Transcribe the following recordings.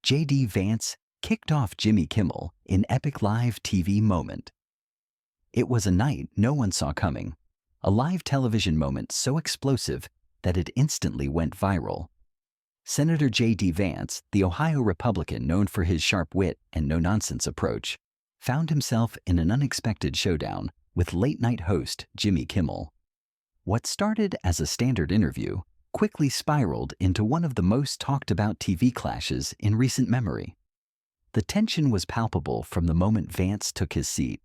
JD Vance kicked off Jimmy Kimmel in epic live TV moment. It was a night no one saw coming, a live television moment so explosive that it instantly went viral. Senator JD Vance, the Ohio Republican known for his sharp wit and no-nonsense approach, found himself in an unexpected showdown with late-night host Jimmy Kimmel. What started as a standard interview quickly spiraled into one of the most talked-about TV clashes in recent memory. The tension was palpable from the moment Vance took his seat.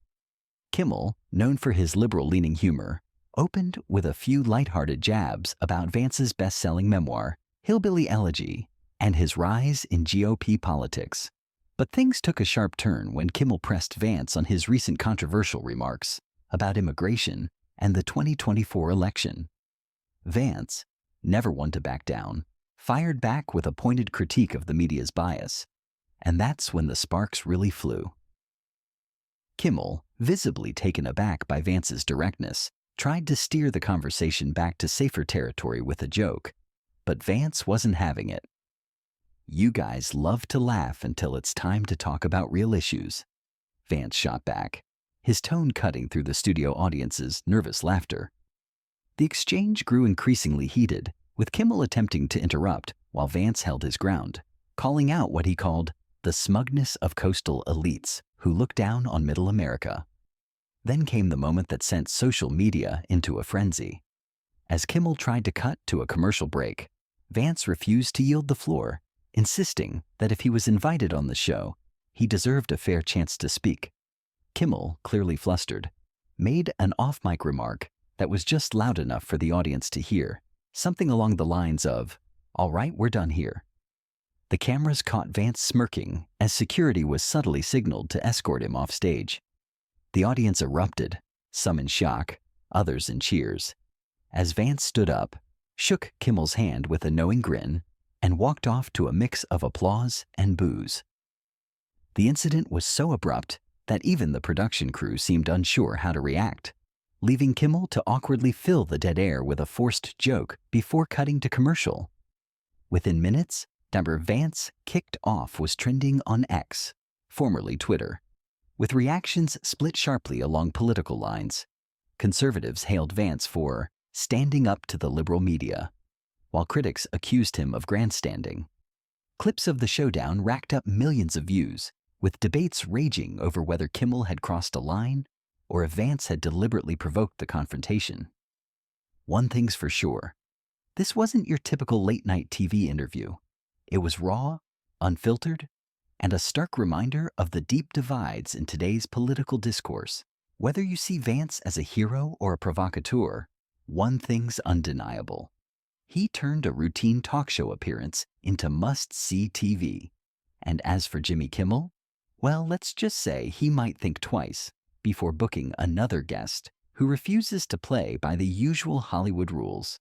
Kimmel, known for his liberal-leaning humor, opened with a few lighthearted jabs about Vance's best-selling memoir, Hillbilly Elegy, and his rise in GOP politics. But things took a sharp turn when Kimmel pressed Vance on his recent controversial remarks about immigration and the 2024 election. Vance, never one to back down, fired back with a pointed critique of the media's bias. And that's when the sparks really flew. Kimmel, visibly taken aback by Vance's directness, tried to steer the conversation back to safer territory with a joke, but Vance wasn't having it. "You guys love to laugh until it's time to talk about real issues," Vance shot back, his tone cutting through the studio audience's nervous laughter. The exchange grew increasingly heated, with Kimmel attempting to interrupt while Vance held his ground, calling out what he called the smugness of coastal elites who look down on middle America. Then came the moment that sent social media into a frenzy. As Kimmel tried to cut to a commercial break, Vance refused to yield the floor, insisting that if he was invited on the show, he deserved a fair chance to speak. Kimmel, clearly flustered, made an off-mic remark that was just loud enough for the audience to hear, something along the lines of, "All right, we're done here." The cameras caught Vance smirking as security was subtly signaled to escort him off stage. The audience erupted, some in shock, others in cheers, as Vance stood up, shook Kimmel's hand with a knowing grin, and walked off to a mix of applause and boos. The incident was so abrupt that even the production crew seemed unsure how to react, leaving Kimmel to awkwardly fill the dead air with a forced joke before cutting to commercial. Within minutes, number Vance kicked off was trending on X, formerly Twitter, with reactions split sharply along political lines. Conservatives hailed Vance for standing up to the liberal media, while critics accused him of grandstanding. Clips of the showdown racked up millions of views, with debates raging over whether Kimmel had crossed a line or if Vance had deliberately provoked the confrontation. One thing's for sure, this wasn't your typical late-night TV interview. It was raw, unfiltered, and a stark reminder of the deep divides in today's political discourse. Whether you see Vance as a hero or a provocateur, one thing's undeniable. He turned a routine talk show appearance into must-see TV. And as for Jimmy Kimmel, well, let's just say he might think twice before booking another guest who refuses to play by the usual Hollywood rules.